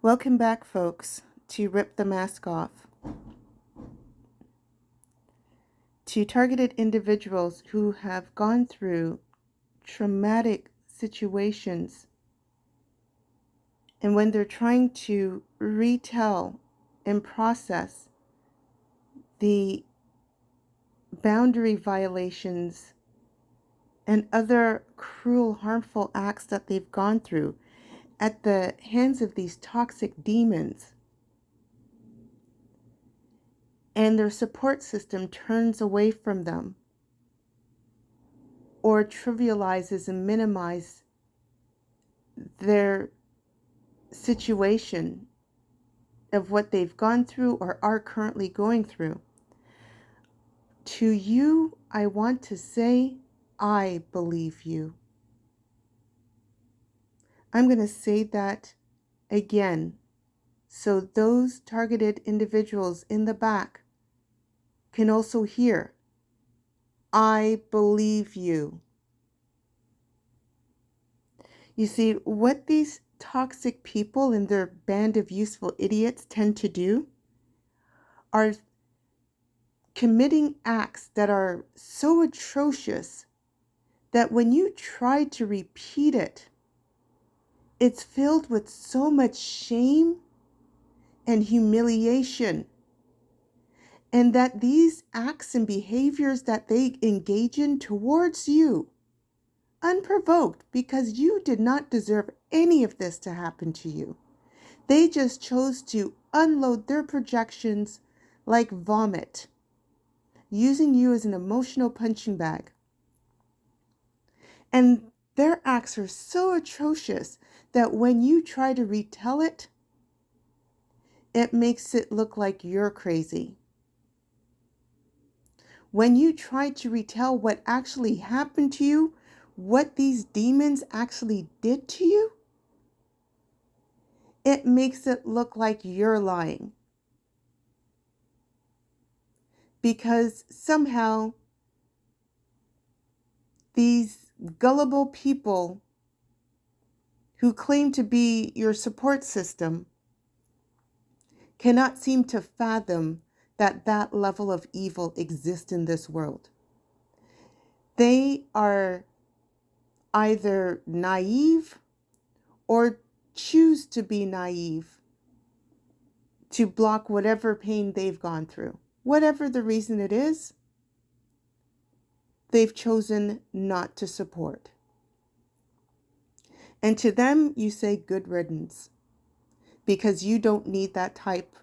Welcome back, folks, to Rip the Mask Off. To targeted individuals who have gone through traumatic situations, and when they're trying to retell and process the boundary violations and other cruel, harmful acts that they've gone through at the hands of these toxic demons, and their support system turns away from them or trivializes and minimizes their situation of what they've gone through or are currently going through. To you, I want to say, I believe you. I'm going to say that again, so those targeted individuals in the back can also hear, I believe you. You see, what these toxic people and their band of useful idiots tend to do are committing acts that are so atrocious that when you try to repeat it, it's filled with so much shame and humiliation. And that these acts and behaviors that they engage in towards you, unprovoked, because you did not deserve any of this to happen to you. They just chose to unload their projections like vomit, using you as an emotional punching bag. And their acts are so atrocious that when you try to retell it, it makes it look like you're crazy. When you try to retell what actually happened to you, what these demons actually did to you, it makes it look like you're lying. Because somehow these gullible people who claim to be your support system cannot seem to fathom that that level of evil exists in this world. They are either naive or choose to be naive to block whatever pain they've gone through. Whatever the reason it is, they've chosen not to support. And to them, you say good riddance, because you don't need that type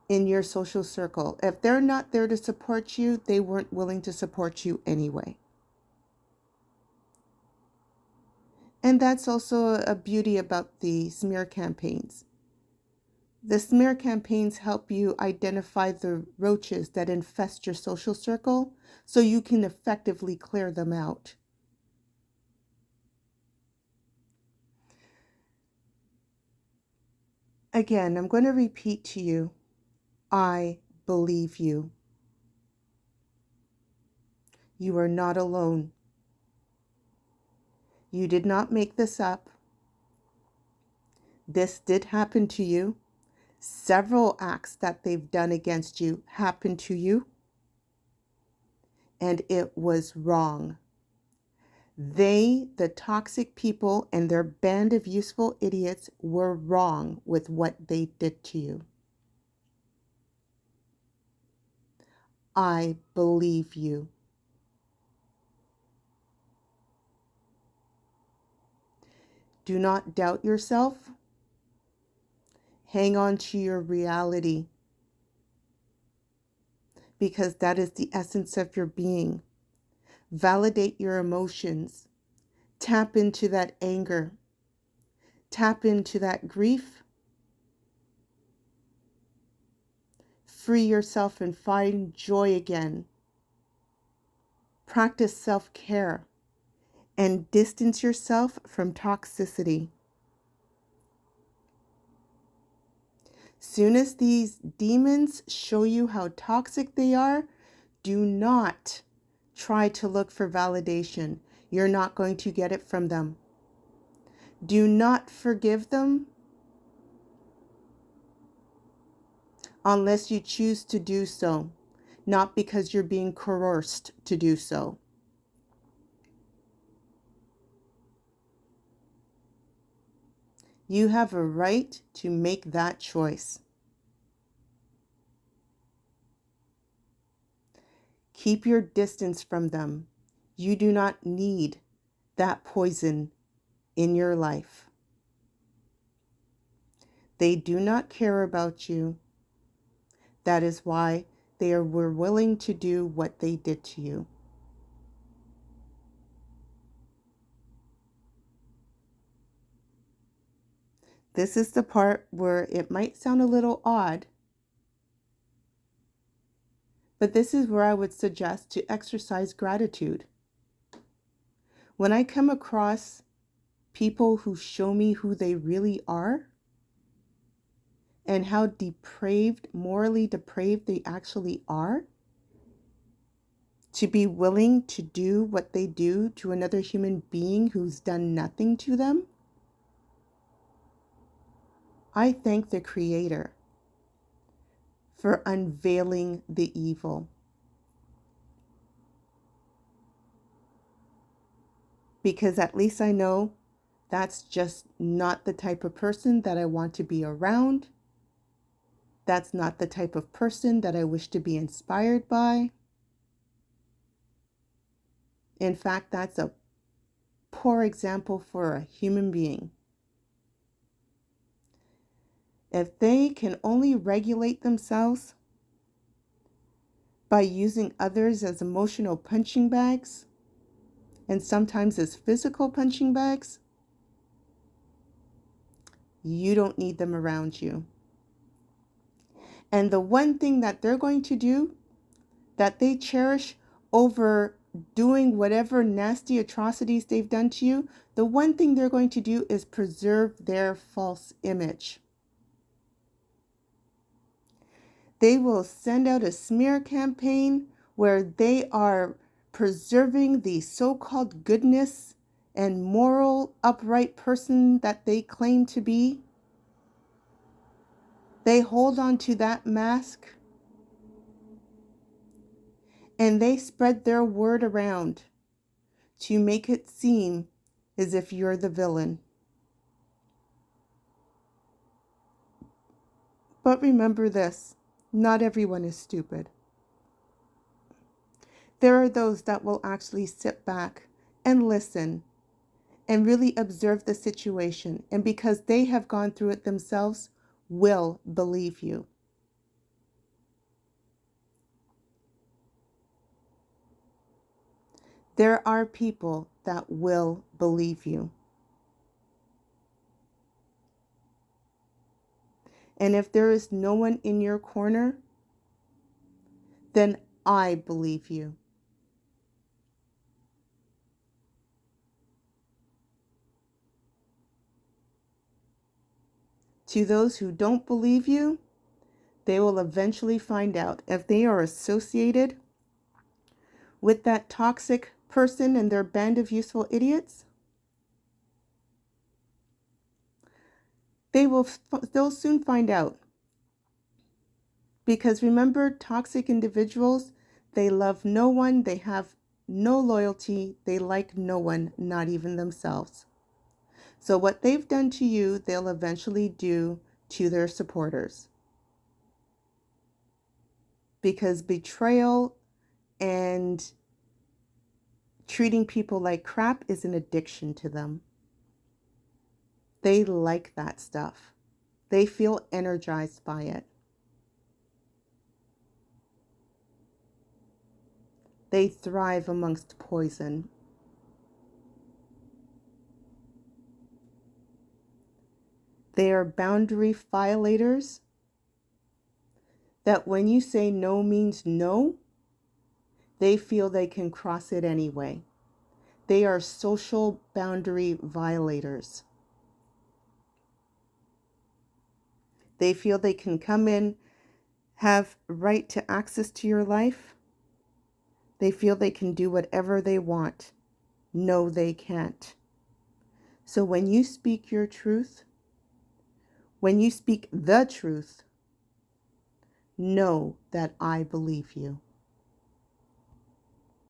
in your social circle. If they're not there to support you, they weren't willing to support you anyway. And that's also a beauty about the smear campaigns. The smear campaigns help you identify the roaches that infest your social circle so you can effectively clear them out. Again, I'm going to repeat to you, I believe you. You are not alone. You did not make this up. This did happen to you. Several acts that they've done against you happened to you, and it was wrong. They, the toxic people and their band of useful idiots, were wrong with what they did to you. I believe you. Do not doubt yourself. Hang on to your reality, because that is the essence of your being. Validate your emotions. Tap into that anger. Tap into that grief. Free yourself and find joy again. Practice self-care and distance yourself from toxicity. Soon as these demons show you how toxic they are, do not try to look for validation. You're not going to get it from them. Do not forgive them. unless you choose to do so, not because you're being coerced to do so. You have a right to make that choice. Keep your distance from them. You do not need that poison in your life. They do not care about you. That is why were willing to do what they did to you. This is the part where it might sound a little odd, but this is where I would suggest to exercise gratitude. When I come across people who show me who they really are and how depraved, morally depraved they actually are, to be willing to do what they do to another human being who's done nothing to them, I thank the Creator for unveiling the evil. Because at least I know that's just not the type of person that I want to be around. That's not the type of person that I wish to be inspired by. In fact, that's a poor example for a human being. If they can only regulate themselves by using others as emotional punching bags, and sometimes as physical punching bags, you don't need them around you. And the one thing that they're going to do, that they cherish over doing whatever nasty atrocities they've done to you, the one thing they're going to do is preserve their false image. They will send out a smear campaign where they are preserving the so-called goodness and moral, upright person that they claim to be. They hold on to that mask and they spread their word around to make it seem as if you're the villain. But remember this, not everyone is stupid. There are those that will actually sit back and listen and really observe the situation, and because they have gone through it themselves, will believe you. There are people that will believe you. And if there is no one in your corner, then I believe you. To those who don't believe you, they will eventually find out if they are associated with that toxic person and their band of useful idiots. They'll soon find out. Because remember, toxic individuals, they love no one, they have no loyalty, they like no one, not even themselves. So what they've done to you, they'll eventually do to their supporters. Because betrayal and treating people like crap is an addiction to them. They like that stuff. They feel energized by it. They thrive amongst poison. They are boundary violators that when you say no means no, they feel they can cross it anyway. They are social boundary violators. They feel they can come in, have right to access to your life. They feel they can do whatever they want. No, they can't. So when you speak your truth, when you speak the truth, know that I believe you.